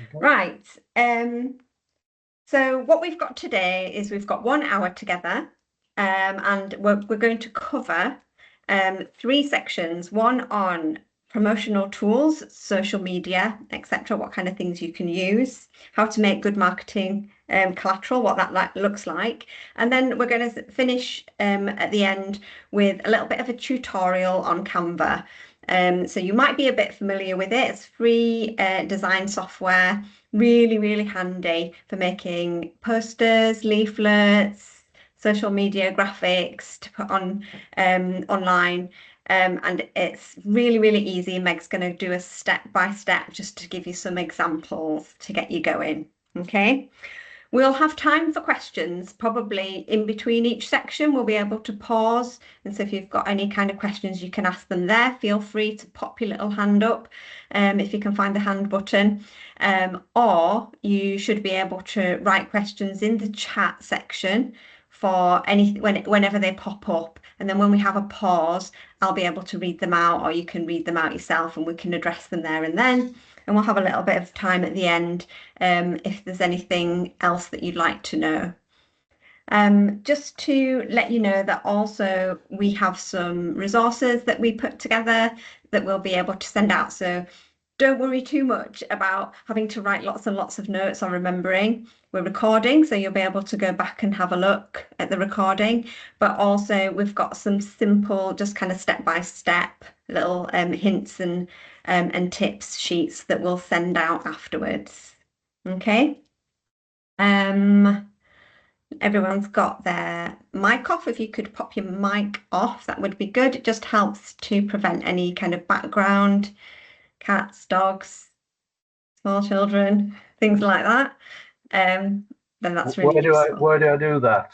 Okay. Right. So what we've got today is we've got 1 hour together, and we're going to cover 3 sections. One on promotional tools, social media, etc. What kind of things you can use, how to make good marketing collateral, what that looks like, and then we're going to finish at the end with a little bit of a tutorial on Canva. So you might be a bit familiar with it. It's free design software, really handy for making posters, leaflets, social media graphics to put on online. And it's really easy. Meg's going to do a step by step just to give you some examples to get you going. Okay. We'll have time for questions, probably in between each section. We'll be able to pause. And so if you've got any kind of questions, you can ask them there. Feel free to pop your little hand up if you can find the hand button. Or you should be able to write questions in the chat section for whenever they pop up. And then when we have a pause, I'll be able to read them out, or you can read them out yourself and we can address them there and then. And we'll have a little bit of time at the end if there's anything else that you'd like to know. Just to let you know that also we have some resources that we put together that we'll be able to send out. So don't worry too much about having to write lots and lots of notes or remembering. We're recording, so you'll be able to go back and have a look at the recording. But also we've got some simple, just kind of step-by-step little hints and tips sheets that we'll send out afterwards. Okay. Everyone's got their mic off. If you could pop your mic off, that would be good. It just helps to prevent any kind of background, cats, dogs, small children, things like that. Then that's really useful. Where do I do that?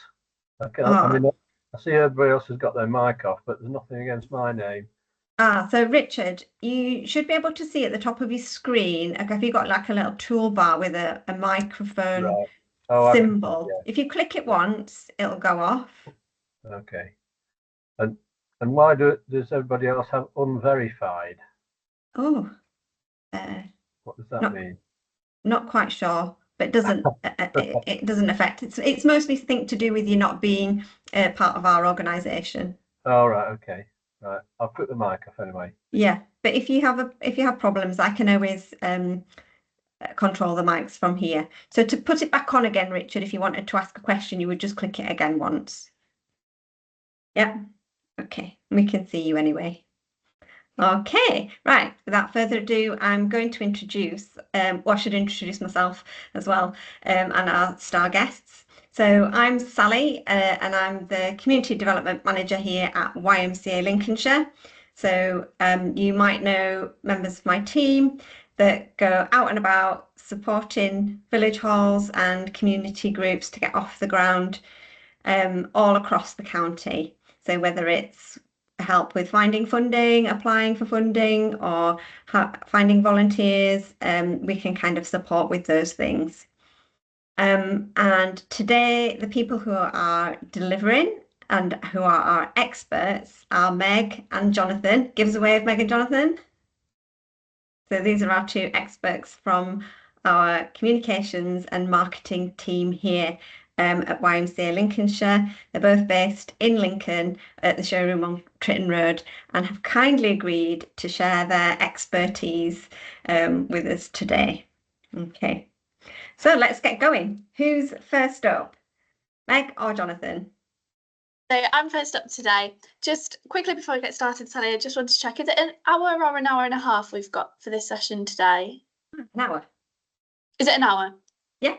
I Oh, mean, I see everybody else has got their mic off, but there's nothing against my name. so Richard, you should be able to see at the top of your screen, have you got like a little toolbar with a microphone Right. Oh, symbol? yeah. If you click it once, it'll go off. Okay. And why does everybody else have unverified? Oh, What does that not mean? not quite sure, but it doesn't affect. It's mostly think to do with you not being part of our organisation. All right. Okay. Right. I'll put the mic off anyway. Yeah, but if you have problems, I can always control the mics from here. So to put it back on again, Richard, if you wanted to ask a question, you would just click it again once. Yeah. Okay. We can see you anyway. Okay, right. Without further ado, I'm going to introduce, well, I should introduce myself as well, and our star guests. So I'm Sally, and I'm the Community Development Manager here at YMCA Lincolnshire. So you might know members of my team that go out and about supporting village halls and community groups to get off the ground all across the county. So whether it's help with finding funding, applying for funding, or finding volunteers, we can kind of support with those things. And today, the people who are delivering and who are our experts are Meg and Jonathan. Give us a wave, Meg and Jonathan. So these are our 2 experts from our communications and marketing team here at YMCA Lincolnshire. They're both based in Lincoln at the showroom on Tritton Road and have kindly agreed to share their expertise with us today. Okay, so let's get going. Who's first up, Meg or Jonathan? So I'm first up today. Just quickly before we get started, Sally, I just want to check, is it an hour or an hour and a half we've got for this session today? An hour. Is it an hour? Yeah.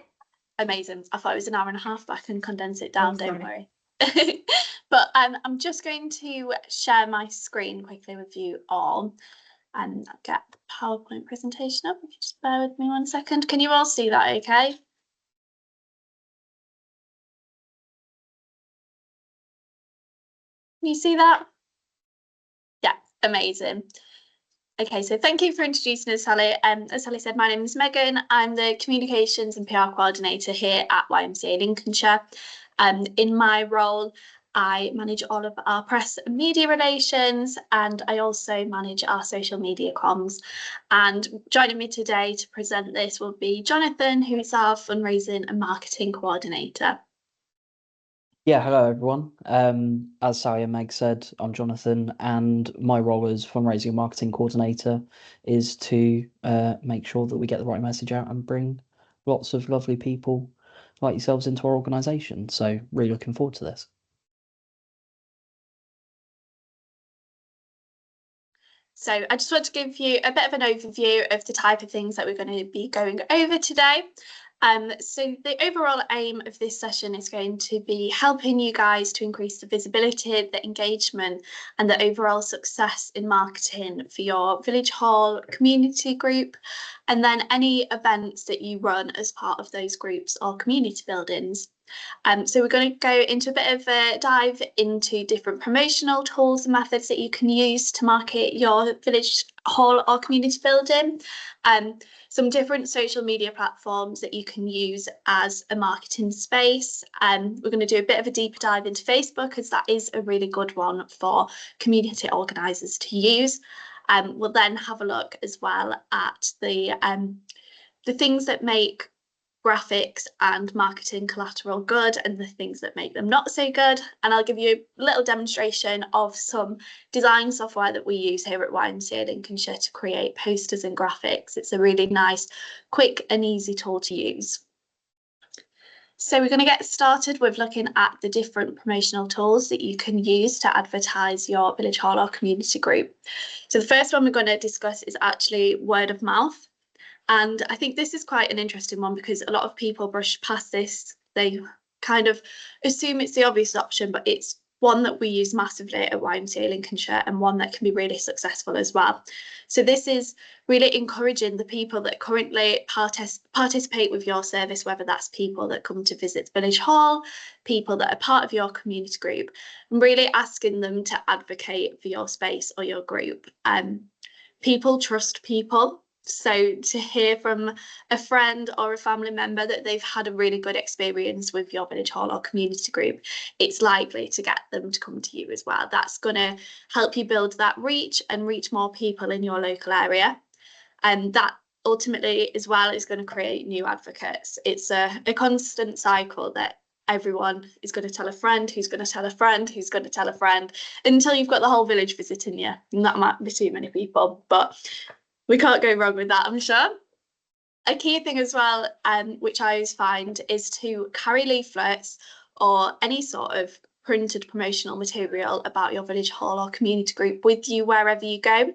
Amazing. I thought it was an hour and a half, but I can condense it down, don't worry. Sorry. But I'm just going to share my screen quickly with you all and get the PowerPoint presentation up. If you just bear with me 1 second. Can you all see that okay? Can you see that? Yeah, amazing. Okay, so thank you for introducing us, Sally. As Sally said, my name is Megan. I'm the Communications and PR Coordinator here at YMCA Lincolnshire. In my role, I manage all of our press and media relations, and I also manage our social media comms. And joining me today to present this will be Jonathan, who is our fundraising and marketing coordinator. Yeah, hello everyone. As Sally and Meg said, I'm Jonathan, and my role as fundraising and marketing coordinator is to make sure that we get the right message out and bring lots of lovely people like yourselves into our organisation. So really looking forward to this. So I just want to give you a bit of an overview of the type of things that we're going to be going over today. So the overall aim of this session is going to be helping you guys to increase the visibility, the engagement, and the overall success in marketing for your village hall community group, and then any events that you run as part of those groups or community buildings. So we're going to go into a bit of a dive into different promotional tools and methods that you can use to market your village hall or community building. Some different social media platforms that you can use as a marketing space. We're going to do a bit of a deeper dive into Facebook, as that is a really good one for community organisers to use. We'll then have a look as well at the things that make graphics and marketing collateral good and the things that make them not so good. And I'll give you a little demonstration of some design software that we use here at YMCA Lincolnshire to create posters and graphics. It's a really nice, quick and easy tool to use. So we're going to get started with looking at the different promotional tools that you can use to advertise your village hall or community group. So the first one we're going to discuss is actually word of mouth. And I think this is quite an interesting one because a lot of people brush past this. They kind of assume it's the obvious option, but it's one that we use massively at YMCA Lincolnshire and one that can be really successful as well. So this is really encouraging the people that currently participate with your service, whether that's people that come to visit the village hall, people that are part of your community group, and really asking them to advocate for your space or your group. People trust people. So to hear from a friend or a family member that they've had a really good experience with your village hall or community group, it's likely to get them to come to you as well. That's going to help you build that reach and reach more people in your local area. And that ultimately as well is going to create new advocates. It's a constant cycle that everyone is going to tell a friend, who's going to tell a friend, who's going to tell a friend, until you've got the whole village visiting you. And that might be too many people, but we can't go wrong with that, I'm sure. A key thing as well, which I always find, is to carry leaflets or any sort of printed promotional material about your village hall or community group with you wherever you go.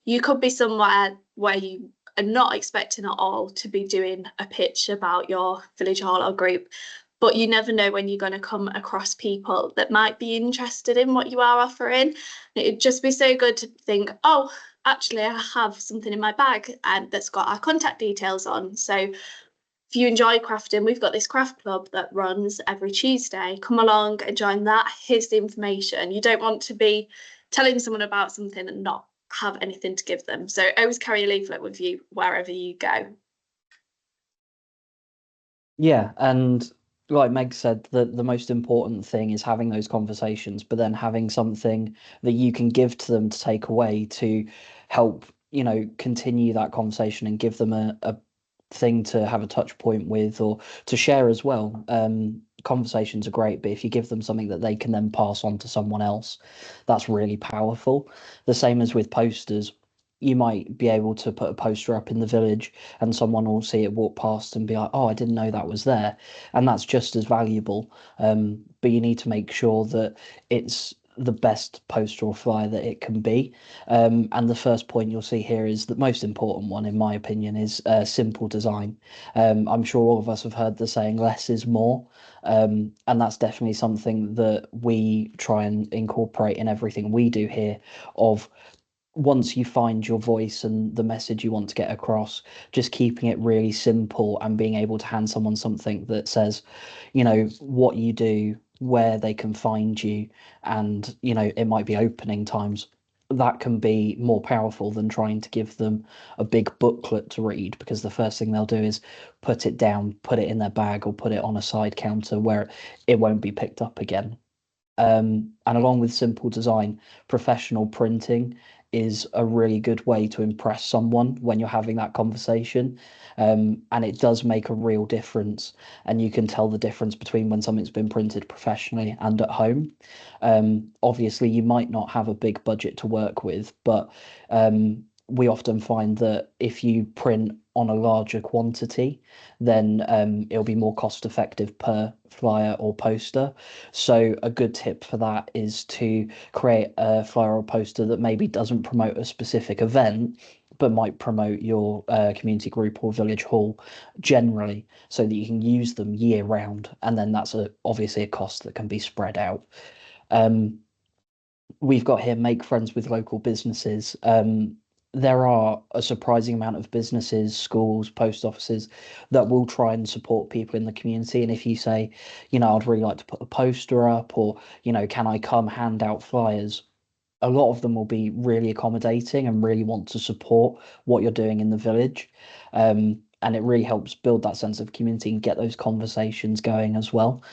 You could be somewhere where you are not expecting at all to be doing a pitch about your village hall or group, but you never know when you're going to come across people that might be interested in what you are offering. It'd just be so good to think, oh, actually, I have something in my bag and that's got our contact details on. So if you enjoy crafting, we've got this craft club that runs every Tuesday. Come along and join that. Here's the information. You don't want to be telling someone about something and not have anything to give them. So always carry a leaflet with you wherever you go. Yeah, and like Meg said, the most important thing is having those conversations, but then having something that you can give to them to take away to help, continue that conversation and give them a thing to have a touch point with or to share as well. Conversations are great, but if you give them something that they can then pass on to someone else, that's really powerful. The same as with posters. You might be able to put a poster up in the village and someone will see it walk past and be like, oh, I didn't know that was there. And that's just as valuable. But you need to make sure that it's the best poster or flyer that it can be. And the first point you'll see here is the most important one, in my opinion, is simple design. I'm sure all of us have heard the saying, less is more. And that's definitely something that we try and incorporate in everything we do here of once you find your voice and the message you want to get across, just keeping it really simple and being able to hand someone something that says, what you do, where they can find you, and, it might be opening times. That can be more powerful than trying to give them a big booklet to read, because the first thing they'll do is put it down, put it in their bag, or put it on a side counter where it won't be picked up again. And along with simple design, professional printing is a really good way to impress someone when you're having that conversation. And it does make a real difference. And you can tell the difference between when something's been printed professionally and at home. Obviously, you might not have a big budget to work with, but we often find that if you print on a larger quantity, then it'll be more cost effective per flyer or poster. So a good tip for that is to create a flyer or poster that maybe doesn't promote a specific event, but might promote your community group or village hall generally, so that you can use them year round. And then that's obviously a cost that can be spread out. We've got here, make friends with local businesses. There are a surprising amount of businesses, schools, post offices that will try and support people in the community. And if you say, I'd really like to put a poster up, or, can I come hand out flyers? A lot of them will be really accommodating and really want to support what you're doing in the village. And it really helps build that sense of community and get those conversations going as well.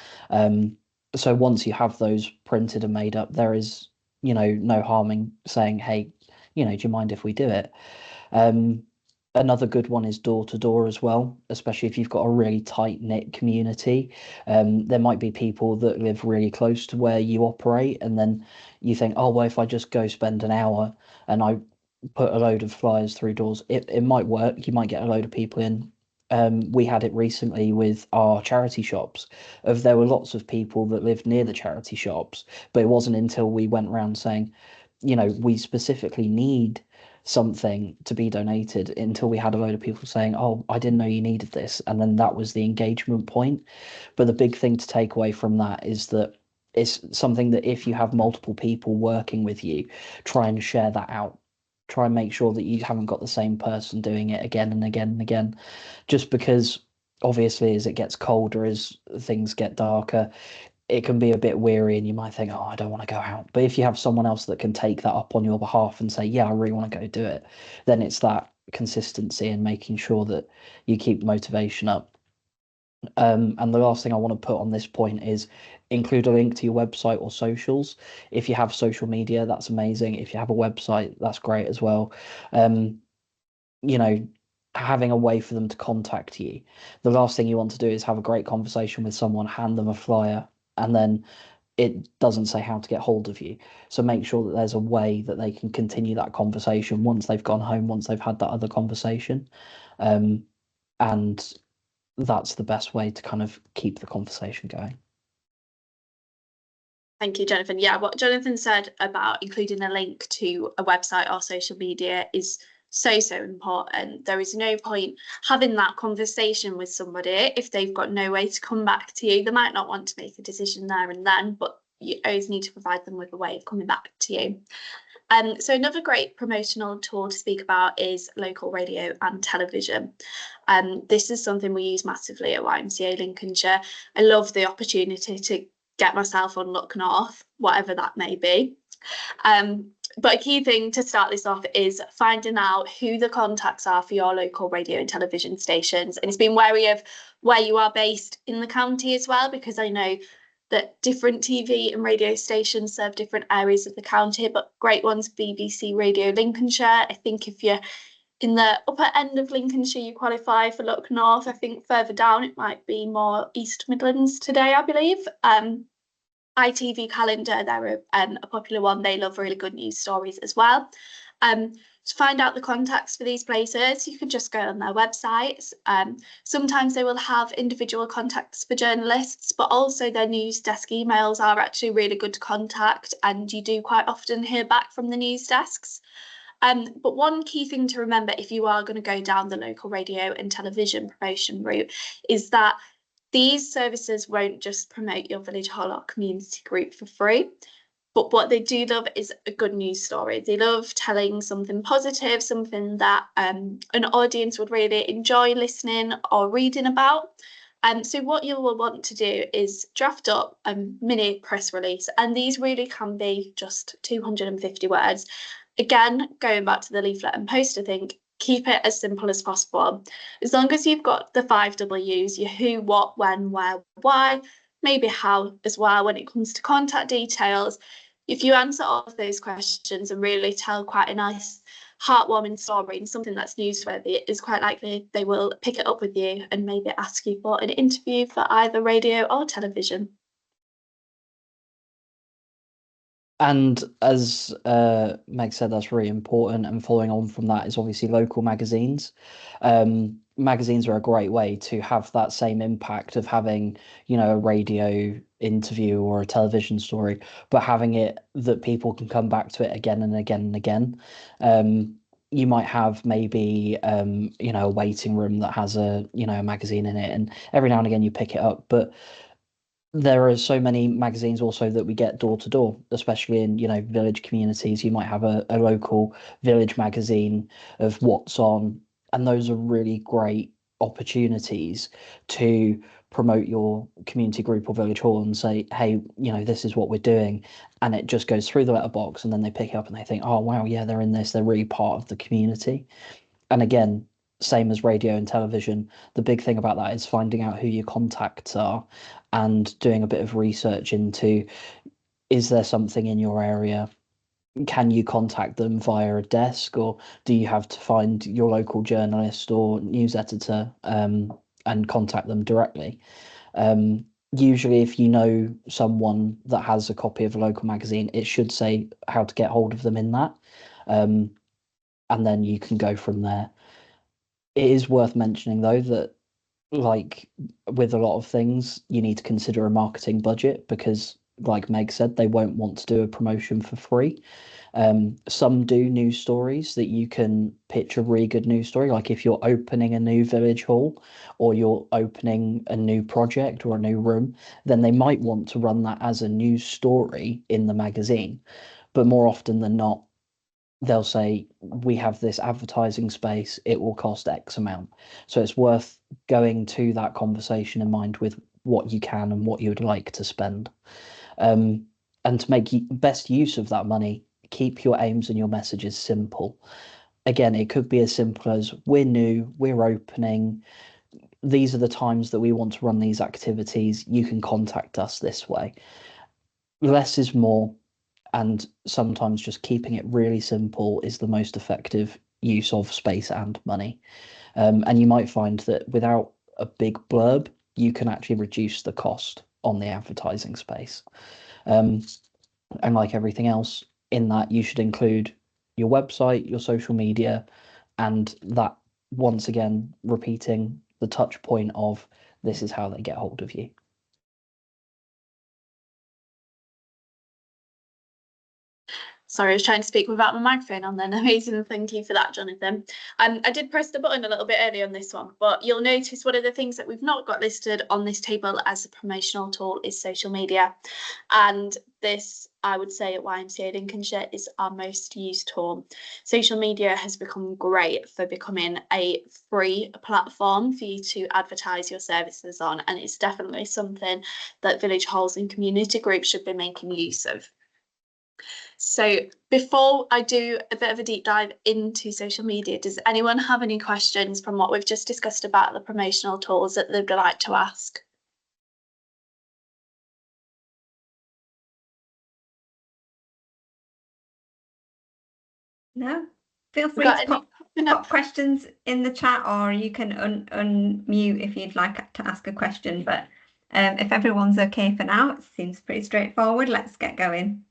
So once you have those printed and made up, there is, no harming saying, hey, do you mind if we do it? Another good one is door to door as well, especially if you've got a really tight knit community. There might be people that live really close to where you operate, and then you think, oh, well, if I just go spend an hour and I put a load of flyers through doors, it might work. You might get a load of people in. We had it recently with our charity shops. There were lots of people that lived near the charity shops, but it wasn't until we went around saying, we specifically need something to be donated, until we had a load of people saying, oh, I didn't know you needed this. And then that was the engagement point. But the big thing to take away from that is that it's something that if you have multiple people working with you, try and share that out. Try and make sure that you haven't got the same person doing it again and again and again, just because obviously as it gets colder, as things get darker, it can be a bit weary and you might think, oh, I don't want to go out. But if you have someone else that can take that up on your behalf and say, yeah, I really want to go do it, then it's that consistency and making sure that you keep the motivation up. And the last thing I want to put on this point is include a link to your website or socials. If you have social media, that's amazing. If you have a website, that's great as well. Having a way for them to contact you. The last thing you want to do is have a great conversation with someone, hand them a flyer, and then it doesn't say how to get hold of you. So make sure that there's a way that they can continue that conversation once they've gone home, once they've had that other conversation. And that's the best way to kind of keep the conversation going. Thank you, Jonathan. Yeah, what Jonathan said about including a link to a website or social media is so important. There is no point having that conversation with somebody if they've got no way to come back to you. They might not want to make a decision there and then, but you always need to provide them with a way of coming back to you. So another great promotional tool to speak about is local radio and television. This is something we use massively at YMCA Lincolnshire. I love the opportunity to get myself on Look North, whatever that may be. But a key thing to start this off is finding out who the contacts are for your local radio and television stations. And it's been wary of where you are based in the county as well, because I know that different TV and radio stations serve different areas of the county, but great ones, BBC Radio Lincolnshire. I think if you're in the upper end of Lincolnshire, you qualify for Look North. I think further down, it might be more East Midlands today, I believe. ITV Calendar, they're a popular one. They love really good news stories as well. To find out the contacts for these places, you can just go on their websites. Sometimes they will have individual contacts for journalists, but also their news desk emails are actually really good to contact, and you do quite often hear back from the news desks. But one key thing to remember if you are going to go down the local radio and television promotion route is that these services won't just promote your village hall or community group for free, but what they do love is a good news story. They love telling something positive, something that an audience would really enjoy listening or reading about. So what you will want to do is draft up a mini press release, and these really can be just 250 words. Again, going back to the leaflet and poster thing, keep it as simple as possible. As long as you've got the 5 W's, your who, what, when, where, why, maybe how as well when it comes to contact details. If you answer all of those questions and really tell quite a nice heartwarming story and something that's newsworthy, it's quite likely they will pick it up with you and maybe ask you for an interview for either radio or television. And as Meg said, that's really important. And following on from that is obviously local magazines. Magazines are a great way to have that same impact of having, you know, a radio interview or a television story, but having it that people can come back to it again and again and again. You might have maybe, you know, a waiting room that has a, you know, a magazine in it, and every now and again you pick it up. But there are so many magazines also that we get door to door, especially in, you know, village communities. You might have a local village magazine of what's on, and those are really great opportunities to promote your community group or village hall and say, hey, you know, this is what we're doing. And it just goes through the letterbox, and then they pick it up and they think, oh, wow, yeah, they're in this. They're really part of the community. And again, same as radio and television, the big thing about that is finding out who your contacts are and doing a bit of research into, is there something in your area? Can you contact them via a desk, or do you have to find your local journalist or news editor and contact them directly? Usually, if you know someone that has a copy of a local magazine, it should say how to get hold of them in that. And then you can go from there. It is worth mentioning, though, that like with a lot of things, you need to consider a marketing budget because, like Meg said, they won't want to do a promotion for free. Some do news stories that you can pitch a really good news story. Like if you're opening a new village hall or you're opening a new project or a new room, then they might want to run that as a news story in the magazine. But more often than not, they'll say, we have this advertising space, it will cost X amount. So it's worth going to that conversation in mind with what you can and what you would like to spend. And to make best use of that money, keep your aims and your messages simple. Again, it could be as simple as, we're new, we're opening, these are the times that we want to run these activities, you can contact us this way. Less is more. And sometimes just keeping it really simple is the most effective use of space and money. And you might find that without a big blurb, you can actually reduce the cost on the advertising space. And like everything else in that, you should include your website, your social media, and that, once again, repeating the touch point of, this is how they get hold of you. Sorry, I was trying to speak without my microphone on then. Amazing. Thank you for that, Jonathan. I did press the button a little bit early on this one, but you'll notice one of the things that we've not got listed on this table as a promotional tool is social media. And this, I would say, at YMCA Lincolnshire is our most used tool. Social media has become great for becoming a free platform for you to advertise your services on. And it's definitely something that village halls and community groups should be making use of. So before I do a bit of a deep dive into social media, does anyone have any questions from what we've just discussed about the promotional tools that they'd like to ask? No, feel free to pop questions in the chat, or you can unmute if you'd like to ask a question. But if everyone's okay for now, it seems pretty straightforward. Let's get going.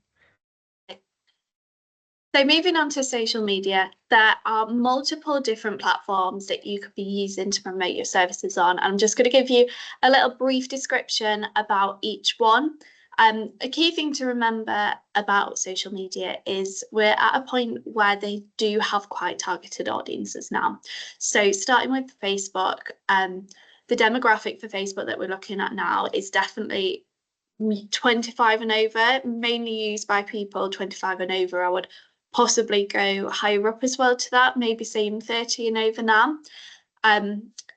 So moving on to social media, there are multiple different platforms that you could be using to promote your services on. I'm just going to give you a little brief description about each one. A key thing to remember about social media is we're at a point where they do have quite targeted audiences now. So starting with Facebook, the demographic for Facebook that we're looking at now is definitely 25 and over, mainly used by people 25 and over. I would possibly go higher up as well to that, maybe saying 30 and over now.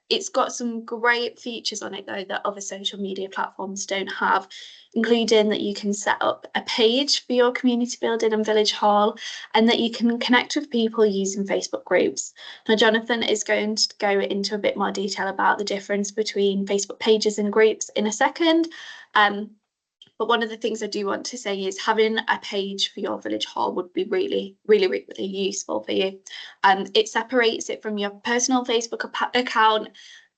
It's got some great features on it though that other social media platforms don't have, including that you can set up a page for your community building and village hall, and that you can connect with people using Facebook groups. Now, Jonathan is going to go into a bit more detail about the difference between Facebook pages and groups in a second, But one of the things I do want to say is having a page for your village hall would be really, really, really useful for you. It separates it from your personal Facebook account,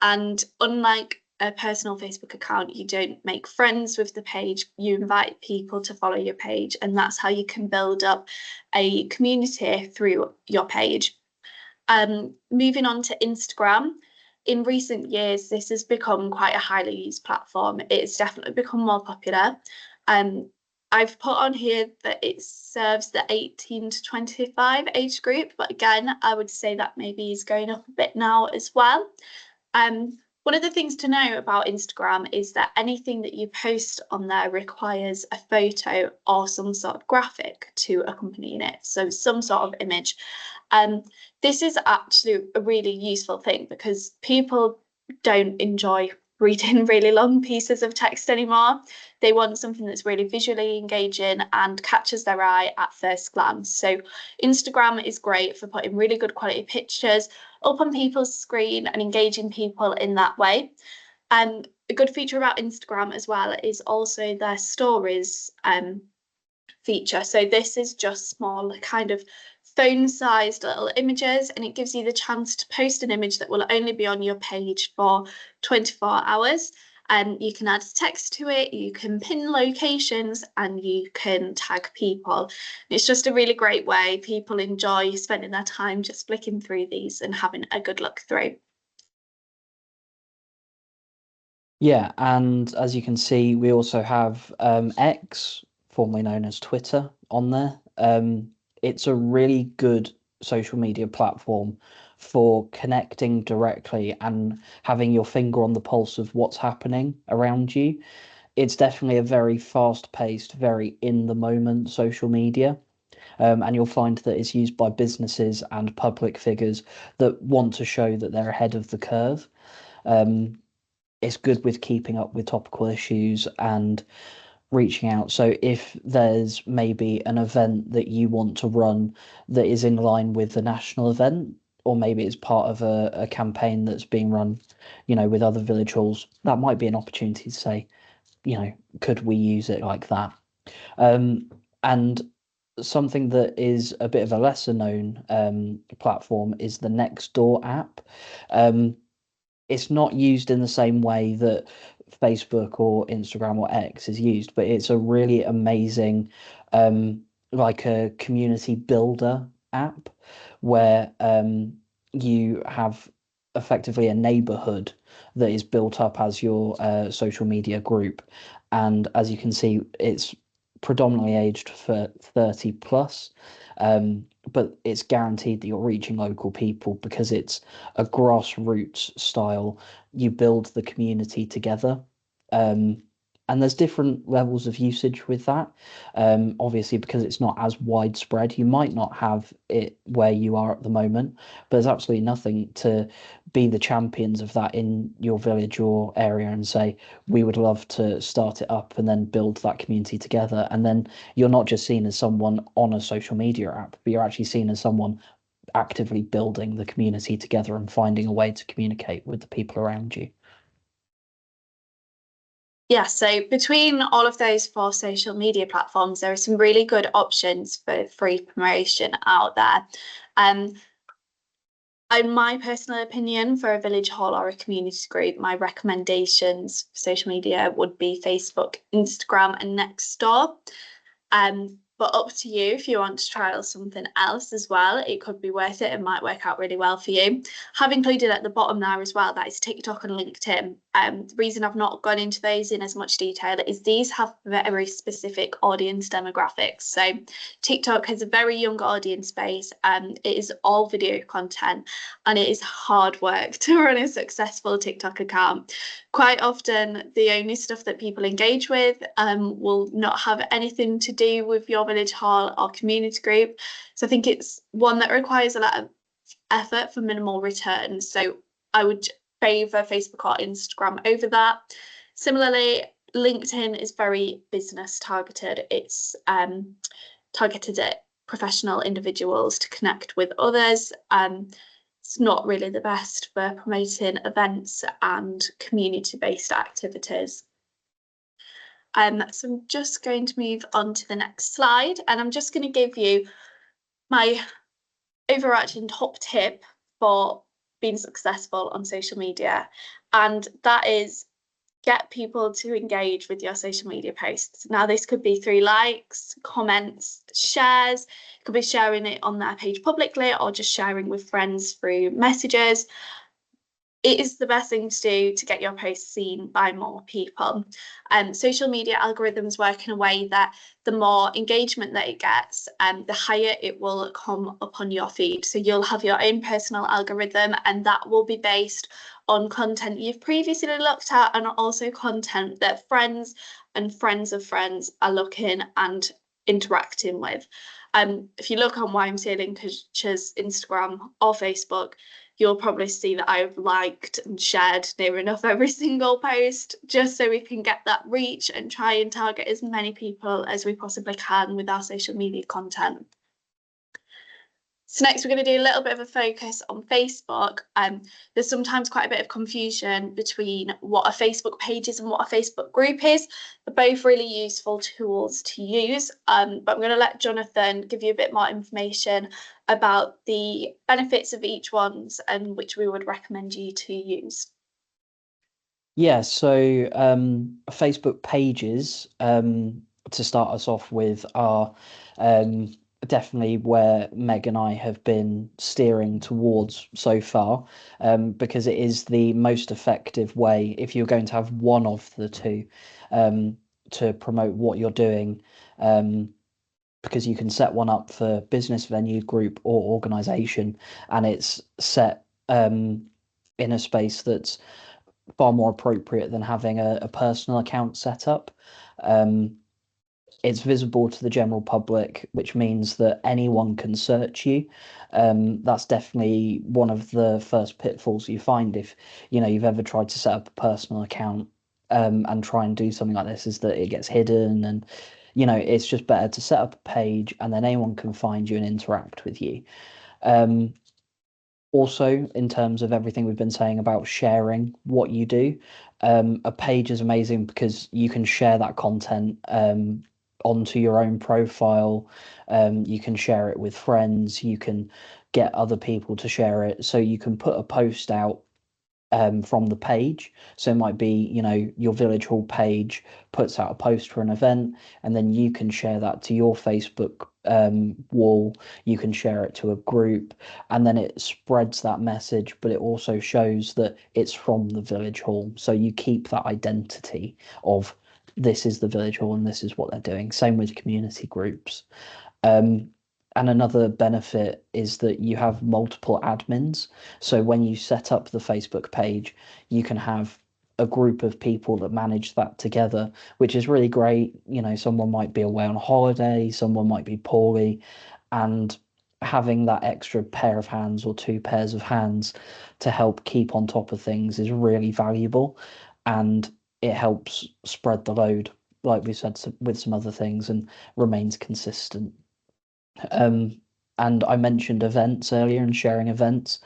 and unlike a personal Facebook account, you don't make friends with the page, you invite people to follow your page, and that's how you can build up a community through your page. Moving on to Instagram. In recent years, this has become quite a highly used platform. It's definitely become more popular. I've put on here that it serves the 18 to 25 age group, but again, I would say that maybe is going up a bit now as well. One of the things to know about Instagram is that anything that you post on there requires a photo or some sort of graphic to accompany it, so some sort of image. This is actually a really useful thing because people don't enjoy reading really long pieces of text anymore. They want something that's really visually engaging and catches their eye at first glance. So Instagram is great for putting really good quality pictures up on people's screen and engaging people in that way. And a good feature about Instagram as well is also their stories feature. So this is just small kind of phone-sized little images, and it gives you the chance to post an image that will only be on your page for 24 hours. And you can add text to it, you can pin locations, and you can tag people. It's just a really great way. People enjoy spending their time just flicking through these and having a good look through. Yeah, and as you can see, we also have X, formerly known as Twitter, on there. It's a really good social media platform for connecting directly and having your finger on the pulse of what's happening around you. It's definitely a very fast-paced, very in-the-moment social media. And you'll find that it's used by businesses and public figures that want to show that they're ahead of the curve. It's good with keeping up with topical issues and reaching out. So if there's maybe an event that you want to run that is in line with the national event, or maybe it's part of a campaign that's being run, with other village halls, that might be an opportunity to say, could we use it like that? And something that is a bit of a lesser known platform is the Nextdoor app. It's not used in the same way that Facebook or Instagram or X is used, but it's a really amazing, like a community builder app where you have effectively a neighborhood that is built up as your social media group. And as you can see, it's predominantly aged for 30 plus. But it's guaranteed that you're reaching local people because it's a grassroots style. You build the community together. And there's different levels of usage with that. Obviously, because it's not as widespread, you might not have it where you are at the moment, but there's absolutely nothing to be the champions of that in your village or area and say, we would love to start it up and then build that community together. And then you're not just seen as someone on a social media app, but you're actually seen as someone actively building the community together and finding a way to communicate with the people around you. Yeah, so between all of those 4 social media platforms, there are some really good options for free promotion out there. In my personal opinion, for a village hall or a community group, my recommendations for social media would be Facebook, Instagram, and Nextdoor. But up to you if you want to trial something else as well. It could be worth it. It might work out really well for you. Have included at the bottom there as well, that is TikTok and LinkedIn. The reason I've not gone into those in as much detail is these have very specific audience demographics. So TikTok has a very young audience base. It is all video content, and it is hard work to run a successful TikTok account. Quite often, the only stuff that people engage with will not have anything to do with your village hall or community group. So I think it's one that requires a lot of effort for minimal return. So I would favour Facebook or Instagram over that. Similarly, LinkedIn is very business targeted. It's targeted at professional individuals to connect with others. It's not really the best for promoting events and community-based activities. So I'm just going to move on to the next slide, and I'm just going to give you my overarching top tip for being successful on social media, and that is get people to engage with your social media posts. Now, this could be through likes, comments, shares. It could be sharing it on their page publicly or just sharing with friends through messages. It is the best thing to do to get your post seen by more people. Social media algorithms work in a way that the more engagement that it gets, the higher it will come up on your feed. So you'll have your own personal algorithm, and that will be based on content you've previously looked at, and also content that friends and friends of friends are looking and interacting with. If you look on YMCA Lincolnshire's Instagram or Facebook, you'll probably see that I've liked and shared near enough every single post, just so we can get that reach and try and target as many people as we possibly can with our social media content. So next, we're going to do a little bit of a focus on Facebook. There's sometimes quite a bit of confusion between what a Facebook page is and what a Facebook group is. They're both really useful tools to use, but I'm going to let Jonathan give you a bit more information about the benefits of each one and which we would recommend you to use. Yeah, so Facebook pages, to start us off with, are definitely where Meg and I have been steering towards so far, because it is the most effective way, if you're going to have one of the two, to promote what you're doing, because you can set one up for business, venue, group, or organization, and it's set in a space that's far more appropriate than having a personal account set up. It's visible to the general public, which means that anyone can search you. That's definitely one of the first pitfalls you find if you've ever tried to set up a personal account and try and do something like this, is that it gets hidden, and it's just better to set up a page and then anyone can find you and interact with you. Also, in terms of everything we've been saying about sharing what you do, a page is amazing because you can share that content onto your own profile. You can share it with friends. You can get other people to share it. So you can put a post out from the page. So it might be, your village hall page puts out a post for an event, and then you can share that to your Facebook wall. You can share it to a group, and then it spreads that message, but it also shows that it's from the village hall. So you keep that identity of this is the village hall and this is what they're doing. Same with community groups. And another benefit is that you have multiple admins. So when you set up the Facebook page, you can have a group of people that manage that together, which is really great. Someone might be away on holiday, someone might be poorly, and having that extra pair of hands or two pairs of hands to help keep on top of things is really valuable, and it helps spread the load, like we said, with some other things, and remains consistent. And I mentioned events earlier and sharing events.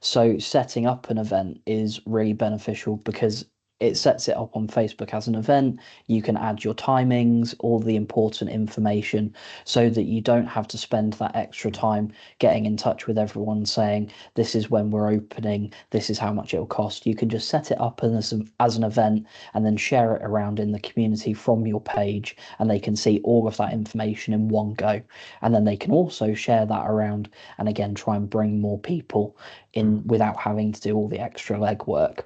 So setting up an event is really beneficial because it sets it up on Facebook as an event. You can add your timings, all the important information, so that you don't have to spend that extra time getting in touch with everyone saying, this is when we're opening, this is how much it'll cost. You can just set it up as an event and then share it around in the community from your page, and they can see all of that information in one go. And then they can also share that around and again try and bring more people in without having to do all the extra legwork.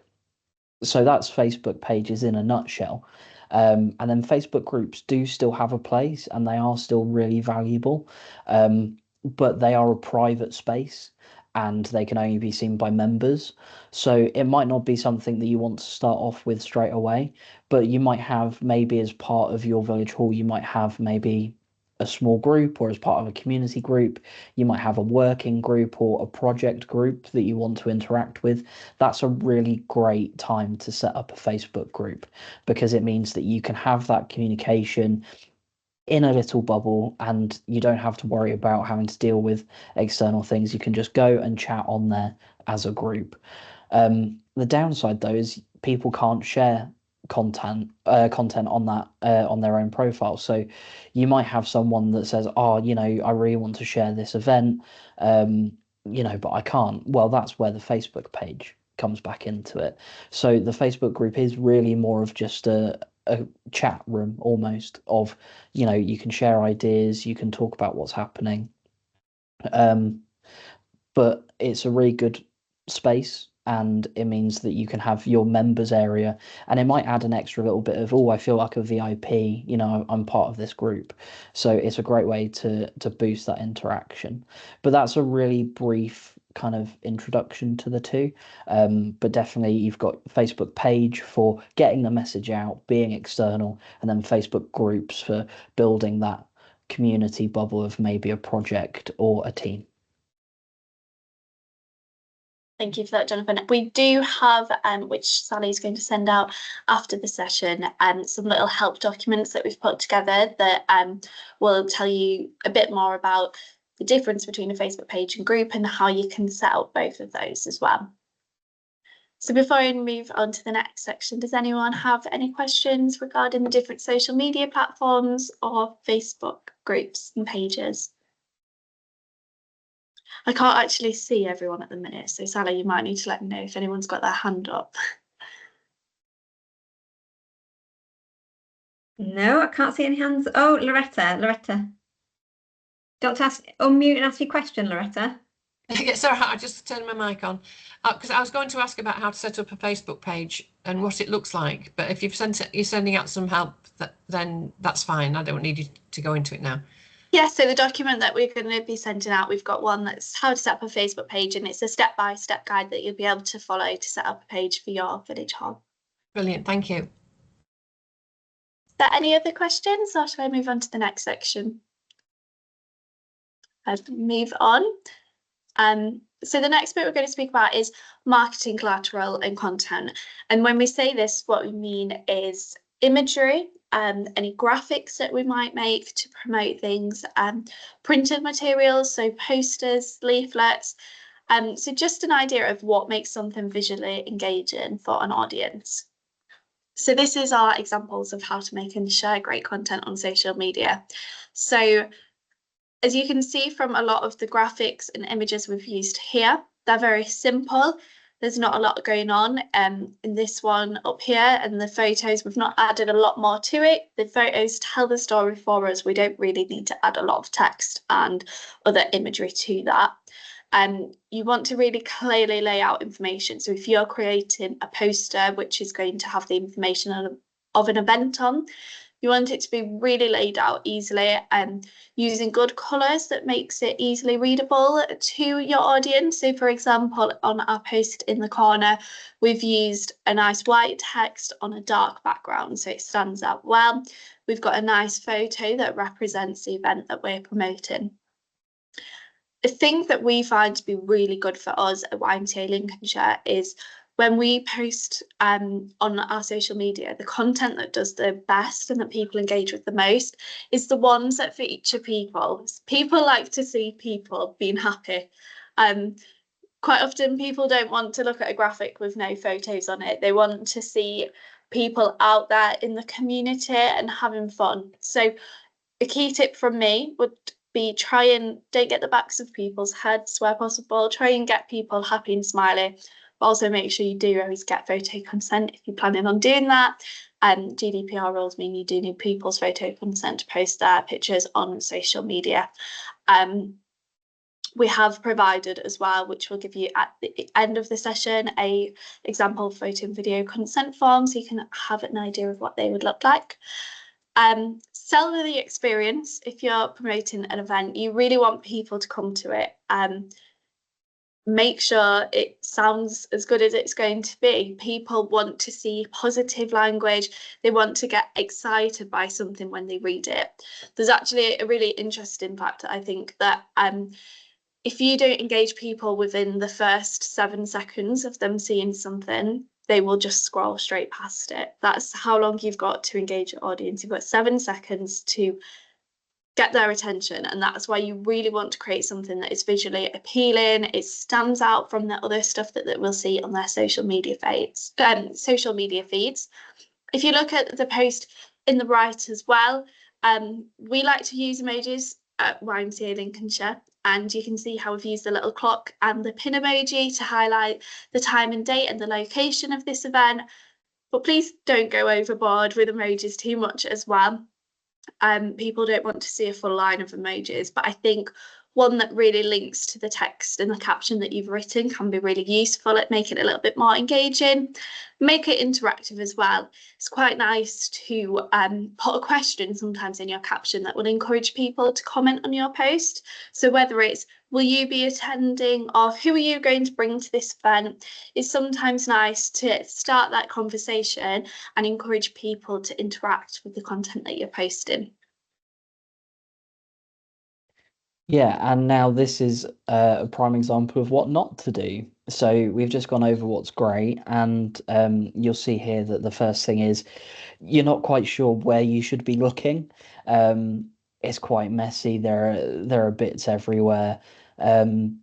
So that's Facebook pages in a nutshell. And then Facebook groups do still have a place, and they are still really valuable, but they are a private space and they can only be seen by members. So it might not be something that you want to start off with straight away, but you might have, maybe as part of your village hall, you might have maybe a small group, or as part of a community group, you might have a working group or a project group that you want to interact with. That's a really great time to set up a Facebook group, because it means that you can have that communication in a little bubble and you don't have to worry about having to deal with external things. You can just go and chat on there as a group. The downside, though, is people can't share content on that on their own profile. So you might have someone that says, oh, you know, I really want to share this event, you know, but I can't. Well, that's where the Facebook page comes back into it. So the Facebook group is really more of just a chat room almost of, you know, you can share ideas, you can talk about what's happening. But it's a really good space, and it means that you can have your members area, and it might add an extra little bit of, oh, I feel like a VIP, you know, I'm part of this group. So it's a great way to boost that interaction. But that's a really brief kind of introduction to the two. But definitely you've got Facebook page for getting the message out, being external, and then Facebook groups for building that community bubble of maybe a project or a team. Thank you for that, Jonathan. We do have, which Sally's going to send out after the session, some little help documents that we've put together that will tell you a bit more about the difference between a Facebook page and group and how you can set up both of those as well. So before I move on to the next section, does anyone have any questions regarding the different social media platforms or Facebook groups and pages? I can't actually see everyone at the minute, so Sally, you might need to let me know if anyone's got their hand up. No, I can't see any hands. Oh, Loretta. Do you want to unmute and ask your question, Loretta? Yeah, sorry, I just turned my mic on because I was going to ask about how to set up a Facebook page and what it looks like. But if you're sending out some help, then that's fine. I don't need you to go into it now. Yeah, so the document that we're going to be sending out, we've got one that's how to set up a Facebook page, and it's a step-by-step guide that you'll be able to follow to set up a page for your village hall. Brilliant, thank you. Is there any other questions, or shall I move on to the next section? I'll move on. So the next bit we're going to speak about is marketing collateral and content. And when we say this, what we mean is imagery, any graphics that we might make to promote things, printed materials, so posters, leaflets. So just an idea of what makes something visually engaging for an audience. So this is our examples of how to make and share great content on social media. So as you can see from a lot of the graphics and images we've used here, they're very simple. There's not a lot going on in this one up here, and the photos, we've not added a lot more to it. The photos tell the story for us. We don't really need to add a lot of text and other imagery to that. You want to really clearly lay out information. So if you're creating a poster which is going to have the information of an event on, you want it to be really laid out easily and using good colours that makes it easily readable to your audience. So for example, on our post in the corner, we've used a nice white text on a dark background, so it stands out well. We've got a nice photo that represents the event that we're promoting. The thing that we find to be really good for us at YMCA Lincolnshire is when we post on our social media, the content that does the best and that people engage with the most is the ones that feature people. People like to see people being happy. Quite often people don't want to look at a graphic with no photos on it. They want to see people out there in the community and having fun. So a key tip from me would be don't get the backs of people's heads where possible. Try and get people happy and smiley. But also make sure you do always get photo consent if you're planning on doing that. GDPR rules mean you do need people's photo consent to post their pictures on social media. We have provided as well, which we'll give you at the end of the session, a example photo and video consent form, so you can have an idea of what they would look like. Sell the experience. If you're promoting an event, you really want people to come to it. Make sure it sounds as good as it's going to be. People want to see positive language. They want to get excited by something when they read it. There's actually a really interesting fact, I think, that if you don't engage people within the first 7 seconds of them seeing something, they will just scroll straight past it. That's how long you've got to engage your audience. You've got 7 seconds to get their attention, and that's why you really want to create something that is visually appealing. It stands out from the other stuff that we'll see on their social media feeds. If you look at the post in the right as well, we like to use emojis at YMCA Lincolnshire, and you can see how we've used the little clock and the pin emoji to highlight the time and date and the location of this event. But please don't go overboard with emojis too much as well. People don't want to see a full line of emojis, but I think one that really links to the text and the caption that you've written can be really useful at making it a little bit more engaging. Make it interactive as well. It's quite nice to put a question sometimes in your caption that will encourage people to comment on your post. So whether it's, will you be attending, or who are you going to bring to this event, it's sometimes nice to start that conversation and encourage people to interact with the content that you're posting. Yeah, and now this is a prime example of what not to do. So we've just gone over what's great, and you'll see here that the first thing is you're not quite sure where you should be looking. It's quite messy. There are bits everywhere, and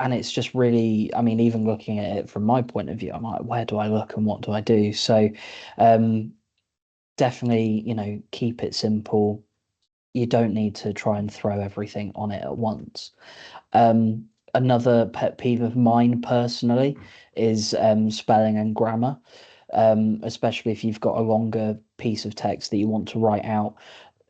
it's just really, I mean, even looking at it from my point of view, I'm like, where do I look and what do I do? So definitely, keep it simple. You don't need to try and throw everything on it at once. Another pet peeve of mine personally is spelling and grammar, especially if you've got a longer piece of text that you want to write out.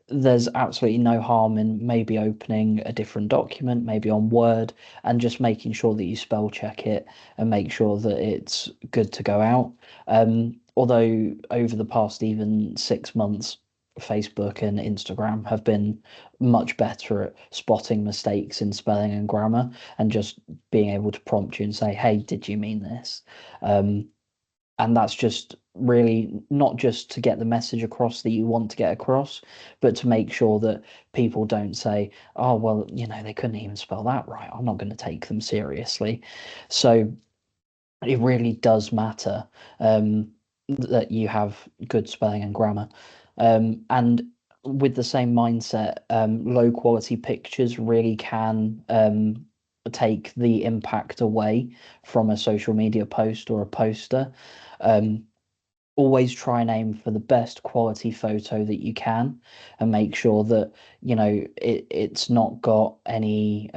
There's absolutely no harm in maybe opening a different document, maybe on Word, and just making sure that you spell check it and make sure that it's good to go out. Although over the past even 6 months, Facebook and Instagram have been much better at spotting mistakes in spelling and grammar and just being able to prompt you and say, hey, did you mean this? And that's just really not just to get the message across that you want to get across, but to make sure that people don't say, oh, well, they couldn't even spell that right, I'm not going to take them seriously. So it really does matter that you have good spelling and grammar. And with the same mindset, low quality pictures really can take the impact away from a social media post or a poster. Always try and aim for the best quality photo that you can, and make sure that it's not got any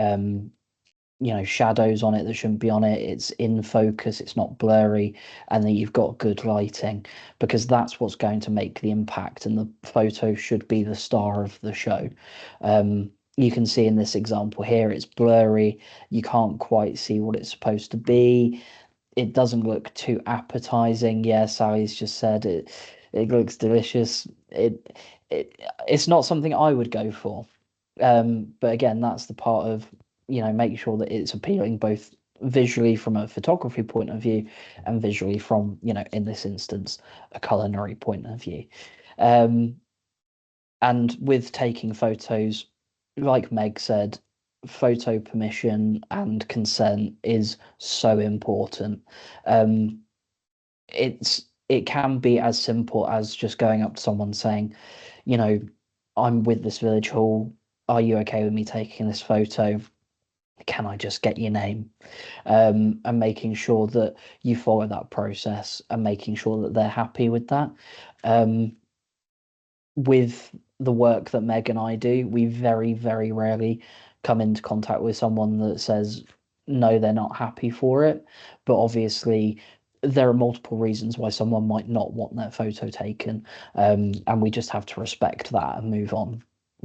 shadows on it that shouldn't be on it. It's in focus, it's not blurry, and that you've got good lighting, because that's what's going to make the impact, and the photo should be the star of the show. You can see in this example here, it's blurry, you can't quite see what it's supposed to be. It doesn't look too appetizing. Yeah, Sally's just said it looks delicious. It's not something I would go for. But again, that's the part of make sure that it's appealing both visually from a photography point of view and visually from in this instance a culinary point of view. And with taking photos, like Meg said, photo permission and consent is so important. It can be as simple as just going up to someone saying, I'm with this village hall, are you okay with me taking this photo? Can I just get your name? And making sure that you follow that process and making sure that they're happy with that. With the work that Meg and I do, we very, very rarely come into contact with someone that says, no, they're not happy for it. But obviously, there are multiple reasons why someone might not want their photo taken. And we just have to respect that and move on.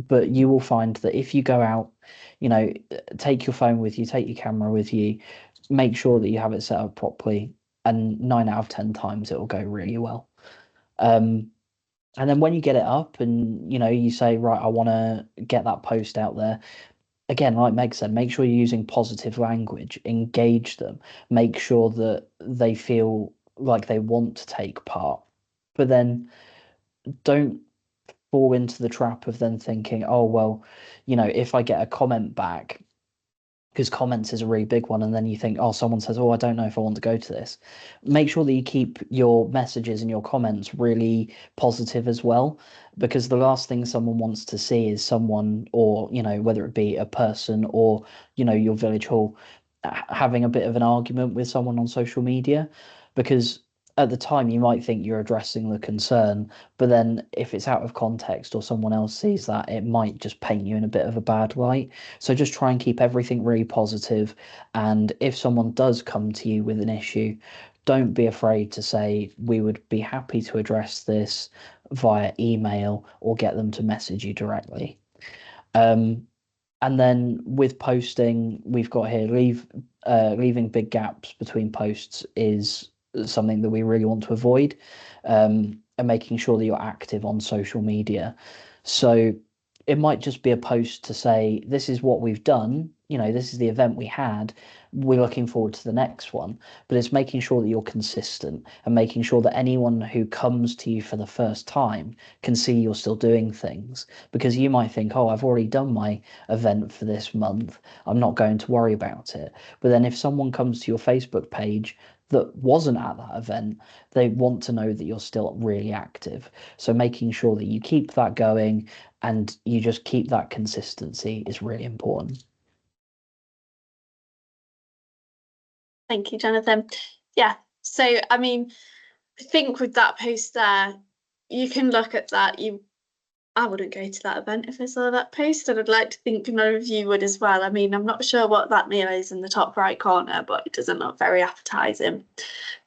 But you will find that if you go out, take your phone with you, take your camera with you, make sure that you have it set up properly, and 9 out of 10 times it will go really well. And then when you get it up and you say, right, I want to get that post out there, again, like Meg said, make sure you're using positive language, engage them, make sure that they feel like they want to take part. But then don't fall into the trap of then thinking, oh, well, if I get a comment back, because comments is a really big one, and then you think, oh, someone says, oh, I don't know if I want to go to this. Make sure that you keep your messages and your comments really positive as well, because the last thing someone wants to see is someone, or whether it be a person or your village hall, having a bit of an argument with someone on social media, because at the time you might think you're addressing the concern, but then if it's out of context or someone else sees that, it might just paint you in a bit of a bad light. So just try and keep everything really positive. And if someone does come to you with an issue, don't be afraid to say, we would be happy to address this via email or get them to message you directly. And then with posting, we've got here, leaving big gaps between posts is something that we really want to avoid, and making sure that you're active on social media. So it might just be a post to say, this is what we've done, this is the event we had, we're looking forward to the next one. But it's making sure that you're consistent and making sure that anyone who comes to you for the first time can see you're still doing things, because you might think, oh, I've already done my event for this month, I'm not going to worry about it. But then if someone comes to your Facebook page that wasn't at that event, they want to know that you're still really active. So making sure that you keep that going and you just keep that consistency is really important. Thank you, Jonathan. Yeah, so I mean, I think with that post there, you can look at that. I wouldn't go to that event if I saw that post, and I'd like to think none of you would as well. I mean, I'm not sure what that meal is in the top right corner, but it doesn't look very appetizing.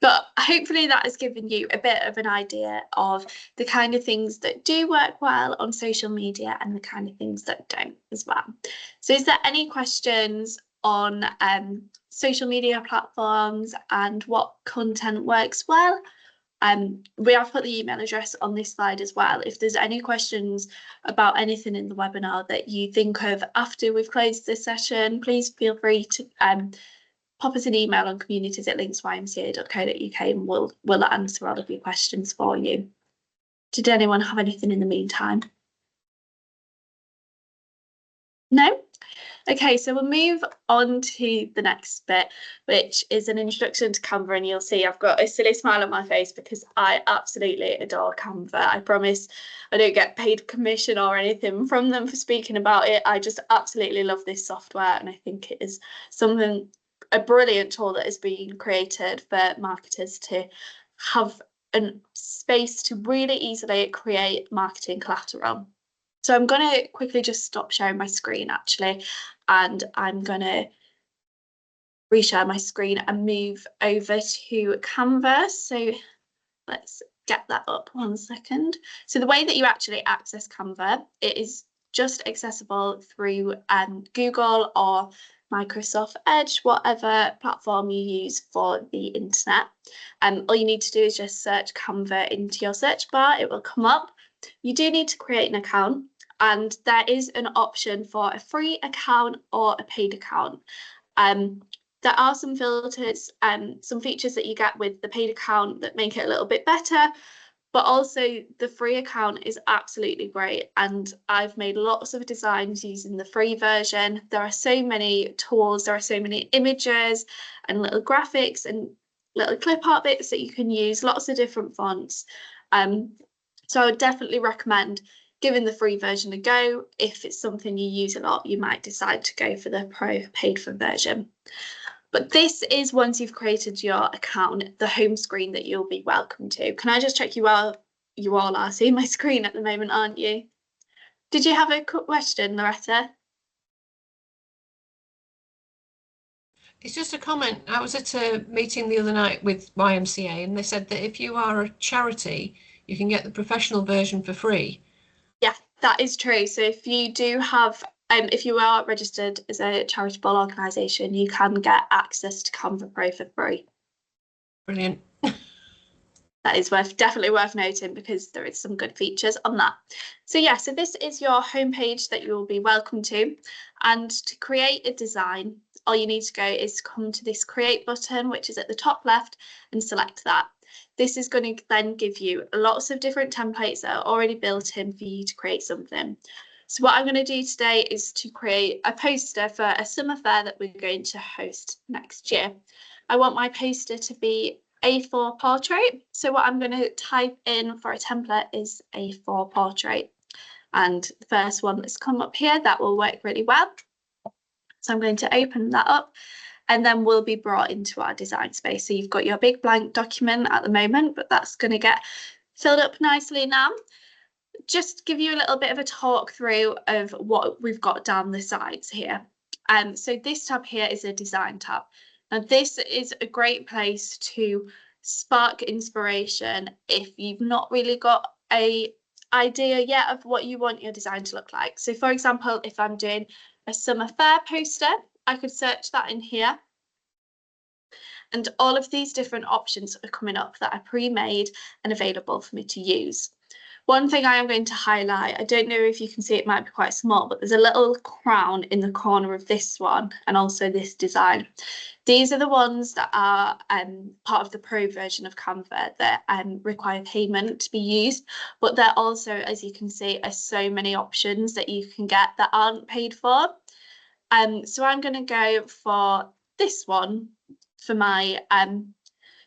But hopefully that has given you a bit of an idea of the kind of things that do work well on social media and the kind of things that don't as well. So is there any questions on social media platforms and what content works well? We have put the email address on this slide as well. If there's any questions about anything in the webinar that you think of after we've closed this session, please feel free to pop us an email on communities@lincsymca.co.uk and we'll answer all of your questions for you. Did anyone have anything in the meantime? No? Okay, so we'll move on to the next bit, which is an introduction to Canva, and you'll see I've got a silly smile on my face because I absolutely adore Canva. I promise I don't get paid commission or anything from them for speaking about it. I just absolutely love this software, and I think it is a brilliant tool that is being created for marketers to have a space to really easily create marketing collateral. So I'm going to quickly just stop sharing my screen actually, and I'm going to reshare my screen and move over to Canva. So let's get that up 1 second. So the way that you actually access Canva, it is just accessible through Google or Microsoft Edge, whatever platform you use for the internet. All you need to do is just search Canva into your search bar. It will come up. You do need to create an account, and there is an option for a free account or a paid account. There are some filters and some features that you get with the paid account that make it a little bit better, but also the free account is absolutely great. And I've made lots of designs using the free version. There are so many tools, there are so many images and little graphics and little clip art bits that you can use, lots of different fonts. So I would definitely recommend giving the free version a go. If it's something you use a lot, you might decide to go for the pro paid for version. But this is, once you've created your account, the home screen that you'll be welcome to. Can I just check you all are seeing my screen at the moment, aren't you? Did you have a quick question, Loretta? It's just a comment. I was at a meeting the other night with YMCA, and they said that if you are a charity, you can get the professional version for free. Yeah, that is true. So if you do have, if you are registered as a charitable organisation, you can get access to Canva Pro for free. Brilliant. That is definitely worth noting because there is some good features on that. So yeah, so this is your homepage that you will be welcome to. And to create a design, all you need to go is come to this create button, which is at the top left, and select that. This is going to then give you lots of different templates that are already built in for you to create something. So what I'm going to do today is to create a poster for a summer fair that we're going to host next year. I want my poster to be A4 portrait. So what I'm going to type in for a template is A4 portrait. And the first one that's come up here, that will work really well. So I'm going to open that up. and then will be brought into our design space. So you've got your big blank document at the moment, but that's going to get filled up nicely now. Just to give you a little bit of a talk through of what we've got down the sides here. So this tab here is a design tab. Now this is a great place to spark inspiration if you've not really got a idea yet of what you want your design to look like. So for example, if I'm doing a summer fair poster, I could search that in here. And all of these different options are coming up that are pre-made and available for me to use. One thing I am going to highlight, I don't know if you can see, it might be quite small, but there's a little crown in the corner of this one and also this design. These are the ones that are part of the pro version of Canva that require payment to be used, but there also, as you can see, are so many options that you can get that aren't paid for. So I'm going to go for this one for my